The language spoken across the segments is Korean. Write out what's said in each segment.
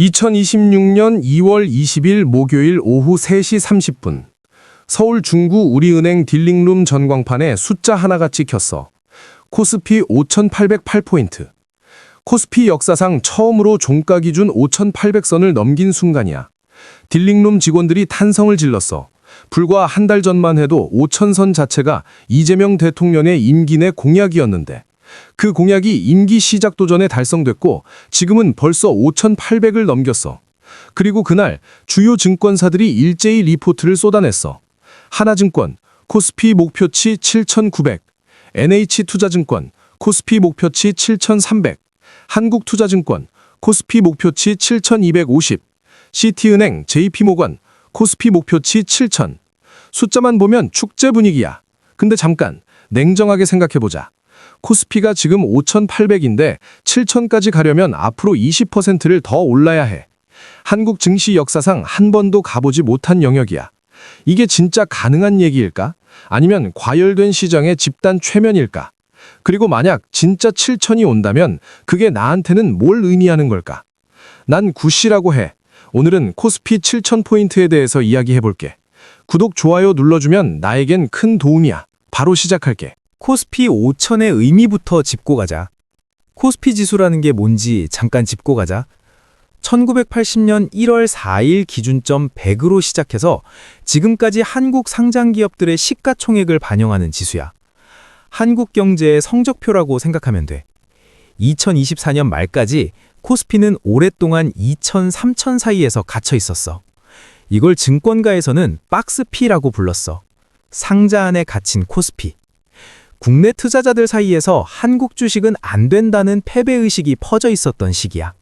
2026년 2월 20일 목요일 오후 3시 30분. 서울 중구 우리은행 딜링룸 전광판에 숫자 하나가 찍혔어. 코스피 5,808포인트. 코스피 역사상 처음으로 종가 기준 5,800선을 넘긴 순간이야. 딜링룸 직원들이 탄성을 질렀어. 불과 한 달 전만 해도 5,000선 자체가 이재명 대통령의 임기 내 공약이었는데 그 공약이 임기 시작도 전에 달성됐고 지금은 벌써 5,800을 넘겼어. 그리고 그날 주요 증권사들이 일제히 리포트를 쏟아냈어. 하나증권, 코스피 목표치 7,900, NH투자증권, 코스피 목표치 7,300, 한국투자증권, 코스피 목표치 7,250, 시티은행, JP모건, 코스피 목표치 7,000. 숫자만 보면 축제 분위기야. 근데 잠깐, 냉정하게 생각해보자. 코스피가 지금 5,800인데 7,000까지 가려면 앞으로 20%를 더 올라야 해. 한국 증시 역사상 한 번도 가보지 못한 영역이야. 이게 진짜 가능한 얘기일까? 아니면 과열된 시장의 집단 최면일까? 그리고 만약 진짜 7,000이 온다면 그게 나한테는 뭘 의미하는 걸까? 난 구씨라고 해. 오늘은 코스피 7,000포인트에 대해서 이야기해볼게. 구독, 좋아요 눌러주면 나에겐 큰 도움이야. 바로 시작할게. 코스피 5,000의 의미부터 짚고 가자. 코스피 지수라는 게 뭔지 잠깐 짚고 가자. 1980년 1월 4일 기준점 100으로 시작해서 지금까지 한국 상장기업들의 시가총액을 반영하는 지수야. 한국 경제의 성적표라고 생각하면 돼. 2024년 말까지 코스피는 오랫동안 2,000, 3,000 사이에서 갇혀 있었어. 이걸 증권가에서는 박스피라고 불렀어. 상자 안에 갇힌 코스피. 국내 투자자들 사이에서 한국 주식은 안 된다는 패배의식이 퍼져 있었던 시기야.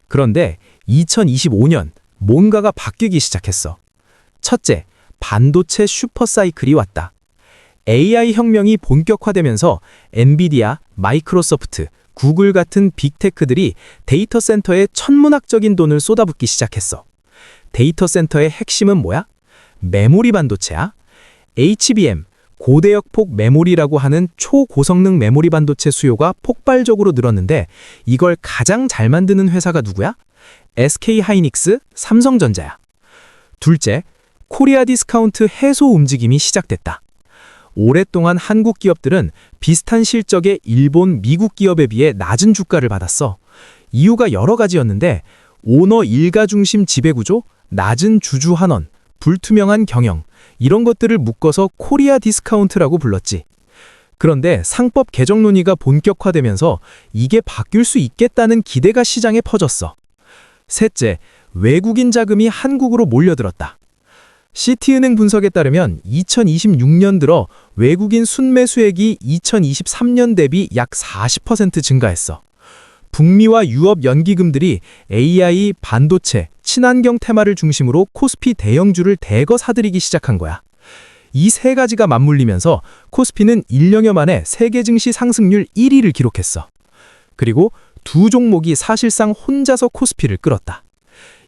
그런데 2025년 뭔가가 바뀌기 시작했어. 첫째, 반도체 슈퍼사이클이 왔다. AI 혁명이 본격화되면서 엔비디아, 마이크로소프트, 구글 같은 빅테크들이 데이터 센터에 천문학적인 돈을 쏟아붓기 시작했어. 데이터 센터의 핵심은 뭐야? 메모리 반도체야. HBM, 고대역폭 메모리라고 하는 초고성능 메모리 반도체 수요가 폭발적으로 늘었는데 이걸 가장 잘 만드는 회사가 누구야? SK하이닉스, 삼성전자야. 둘째, 코리아 디스카운트 해소 움직임이 시작됐다. 오랫동안 한국 기업들은 비슷한 실적의 일본, 미국 기업에 비해 낮은 주가를 받았어. 이유가 여러 가지였는데 오너 일가 중심 지배구조, 낮은 주주 환원, 불투명한 경영, 이런 것들을 묶어서 코리아 디스카운트라고 불렀지. 그런데 상법 개정 논의가 본격화되면서 이게 바뀔 수 있겠다는 기대가 시장에 퍼졌어. 셋째, 외국인 자금이 한국으로 몰려들었다. 시티은행 분석에 따르면 2026년 들어 외국인 순매수액이 2023년 대비 약 40% 증가했어. 북미와 유럽 연기금들이 AI, 반도체, 친환경 테마를 중심으로 코스피 대형주를 대거 사들이기 시작한 거야. 이 세 가지가 맞물리면서 코스피는 1년여 만에 세계 증시 상승률 1위를 기록했어. 그리고 두 종목이 사실상 혼자서 코스피를 끌었다.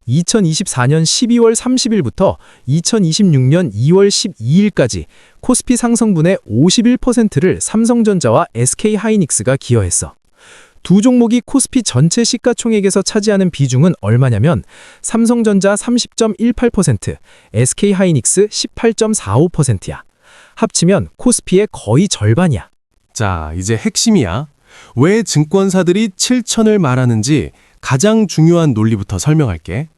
2024년 12월 30일부터 2026년 2월 12일까지 코스피 상승분의 51%를 삼성전자와 SK하이닉스가 기여했어. 두 종목이 코스피 전체 시가총액에서 차지하는 비중은 얼마냐면 삼성전자 30.18%, SK하이닉스 18.45%야. 합치면 코스피의 거의 절반이야. 자, 이제 핵심이야. 왜 증권사들이 7,000을 말하는지 가장 중요한 논리부터 설명할게.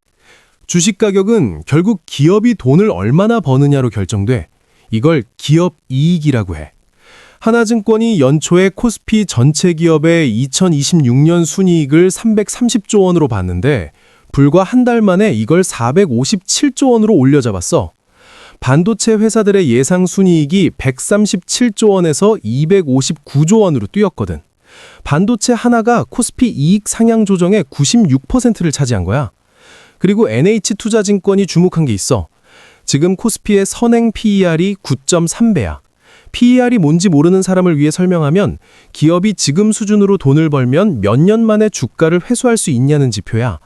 주식 가격은 결국 기업이 돈을 얼마나 버느냐로 결정돼. 이걸 기업 이익이라고 해. 하나증권이 연초에 코스피 전체 기업의 2026년 순이익을 330조 원으로 봤는데 불과 한 달 만에 이걸 457조 원으로 올려잡았어. 반도체 회사들의 예상 순이익이 137조 원에서 259조 원으로 뛰었거든. 반도체 하나가 코스피 이익 상향 조정의 96%를 차지한 거야. 그리고 NH투자증권이 주목한 게 있어. 지금 코스피의 선행 PER이 9.3배야. PER이 뭔지 모르는 사람을 위해 설명하면 기업이 지금 수준으로 돈을 벌면 몇 년 만에 주가를 회수할 수 있냐는 지표야.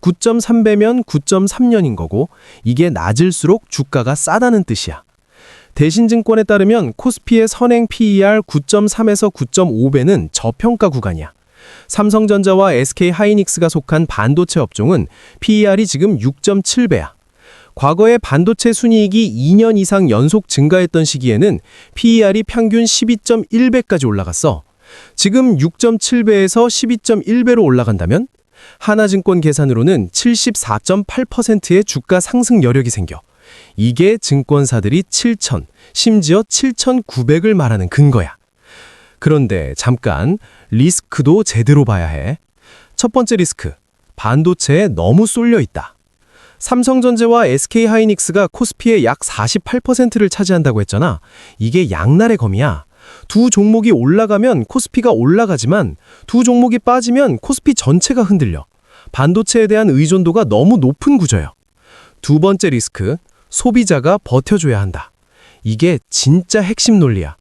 9.3배면 9.3년인 거고 이게 낮을수록 주가가 싸다는 뜻이야. 대신증권에 따르면 코스피의 선행 PER 9.3에서 9.5배는 저평가 구간이야. 삼성전자와 SK하이닉스가 속한 반도체 업종은 PER이 지금 6.7배야. 과거에 반도체 순이익이 2년 이상 연속 증가했던 시기에는 PER이 평균 12.1배까지 올라갔어. 지금 6.7배에서 12.1배로 올라간다면 하나증권 계산으로는 74.8%의 주가 상승 여력이 생겨. 이게 증권사들이 7,000, 심지어 7,900을 말하는 근거야. 그런데 잠깐 리스크도 제대로 봐야 해. 첫 번째 리스크, 반도체에 너무 쏠려 있다. 삼성전자와 SK하이닉스가 코스피의 약 48%를 차지한다고 했잖아. 이게 양날의 검이야. 두 종목이 올라가면 코스피가 올라가지만 두 종목이 빠지면 코스피 전체가 흔들려. 반도체에 대한 의존도가 너무 높은 구조예요. 두 번째 리스크, 소비자가 버텨줘야 한다. 이게 진짜 핵심 논리야.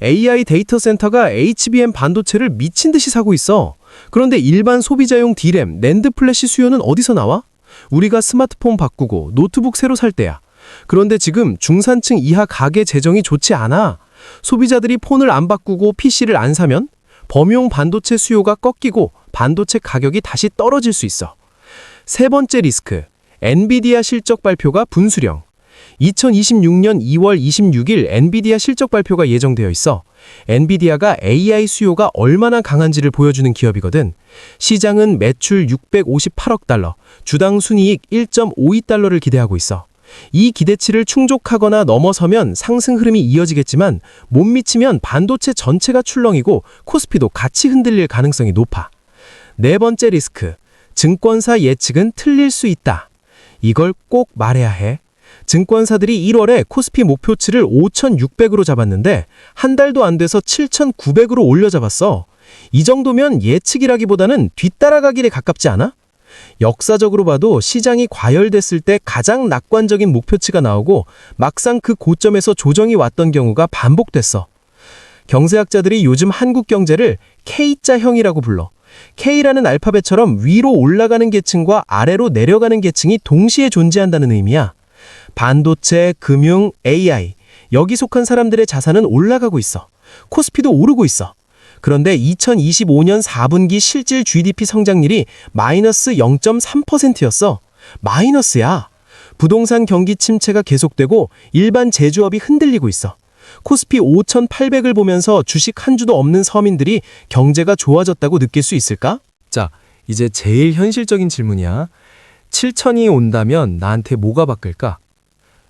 AI 데이터 센터가 HBM 반도체를 미친 듯이 사고 있어. 그런데 일반 소비자용 D램, 낸드 플래시 수요는 어디서 나와? 우리가 스마트폰 바꾸고 노트북 새로 살 때야. 그런데 지금 중산층 이하 가계 재정이 좋지 않아. 소비자들이 폰을 안 바꾸고 PC를 안 사면 범용 반도체 수요가 꺾이고 반도체 가격이 다시 떨어질 수 있어. 세 번째 리스크, 엔비디아 실적 발표가 분수령. 2026년 2월 26일 엔비디아 실적 발표가 예정되어 있어. 엔비디아가 AI 수요가 얼마나 강한지를 보여주는 기업이거든. 시장은 매출 658억 달러, 주당 순이익 1.52달러를 기대하고 있어. 이 기대치를 충족하거나 넘어서면 상승 흐름이 이어지겠지만 못 미치면 반도체 전체가 출렁이고 코스피도 같이 흔들릴 가능성이 높아. 네 번째 리스크, 증권사 예측은 틀릴 수 있다. 이걸 꼭 말해야 해. 증권사들이 1월에 코스피 목표치를 5,600으로 잡았는데 한 달도 안 돼서 7,900으로 올려 잡았어. 이 정도면 예측이라기보다는 뒤따라가길에 가깝지 않아? 역사적으로 봐도 시장이 과열됐을 때 가장 낙관적인 목표치가 나오고 막상 그 고점에서 조정이 왔던 경우가 반복됐어. 경제학자들이 요즘 한국 경제를 K자형이라고 불러. K라는 알파벳처럼 위로 올라가는 계층과 아래로 내려가는 계층이 동시에 존재한다는 의미야. 반도체, 금융, AI, 여기 속한 사람들의 자산은 올라가고 있어. 코스피도 오르고 있어. 그런데 2025년 4분기 실질 GDP 성장률이 마이너스 0.3%였어. 마이너스야. 부동산 경기 침체가 계속되고 일반 제조업이 흔들리고 있어. 코스피 5,800을 보면서 주식 한 주도 없는 서민들이 경제가 좋아졌다고 느낄 수 있을까? 자, 이제 제일 현실적인 질문이야. 7,000이 온다면 나한테 뭐가 바뀔까?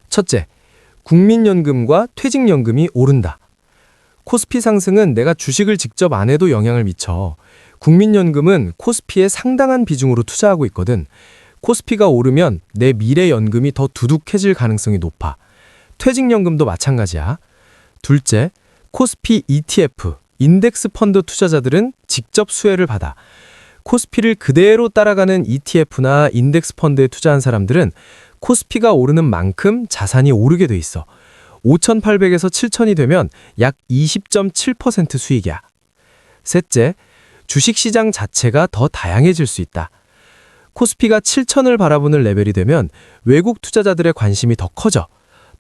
첫째, 국민연금과 퇴직연금이 오른다. 코스피 상승은 내가 주식을 직접 안 해도 영향을 미쳐. 국민연금은 코스피에 상당한 비중으로 투자하고 있거든. 코스피가 오르면 내 미래연금이 더 두둑해질 가능성이 높아. 퇴직연금도 마찬가지야. 둘째, 코스피 ETF, 인덱스 펀드 투자자들은 직접 수혜를 받아. 코스피를 그대로 따라가는 ETF나 인덱스 펀드에 투자한 사람들은 코스피가 오르는 만큼 자산이 오르게 돼 있어. 5,800에서 7,000이 되면 약 20.7% 수익이야. 셋째, 주식시장 자체가 더 다양해질 수 있다. 코스피가 7,000을 바라보는 레벨이 되면 외국 투자자들의 관심이 더 커져.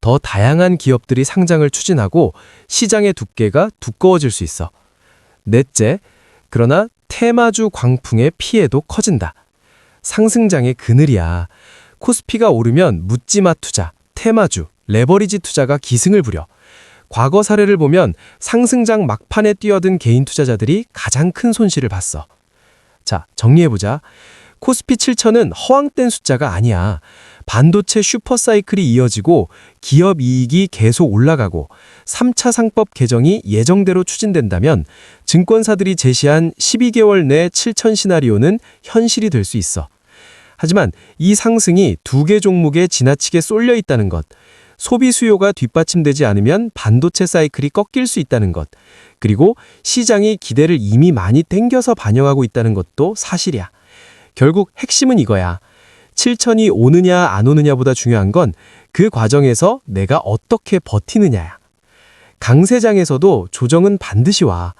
더 다양한 기업들이 상장을 추진하고 시장의 두께가 두꺼워질 수 있어. 넷째, 그러나 테마주 광풍의 피해도 커진다. 상승장의 그늘이야. 코스피가 오르면 묻지마 투자, 테마주, 레버리지 투자가 기승을 부려. 과거 사례를 보면 상승장 막판에 뛰어든 개인 투자자들이 가장 큰 손실을 봤어. 자, 정리해보자. 코스피 7,000은 허황된 숫자가 아니야. 반도체 슈퍼사이클이 이어지고 기업 이익이 계속 올라가고 3차 상법 개정이 예정대로 추진된다면 증권사들이 제시한 12개월 내 7,000 시나리오는 현실이 될 수 있어. 하지만 이 상승이 두 개 종목에 지나치게 쏠려 있다는 것, 소비 수요가 뒷받침되지 않으면 반도체 사이클이 꺾일 수 있다는 것, 그리고 시장이 기대를 이미 많이 땡겨서 반영하고 있다는 것도 사실이야. 결국 핵심은 이거야. 7,000이 오느냐 안 오느냐보다 중요한 건 그 과정에서 내가 어떻게 버티느냐야. 강세장에서도 조정은 반드시 와.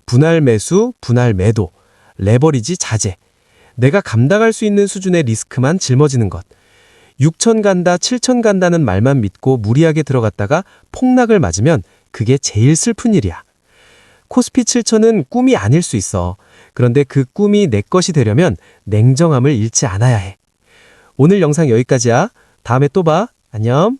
분할 매수, 분할 매도, 레버리지 자제. 내가 감당할 수 있는 수준의 리스크만 짊어지는 것. 6,000 간다, 7,000 간다는 말만 믿고 무리하게 들어갔다가 폭락을 맞으면 그게 제일 슬픈 일이야. 코스피 7,000은 꿈이 아닐 수 있어. 그런데 그 꿈이 내 것이 되려면 냉정함을 잃지 않아야 해. 오늘 영상 여기까지야. 다음에 또 봐. 안녕.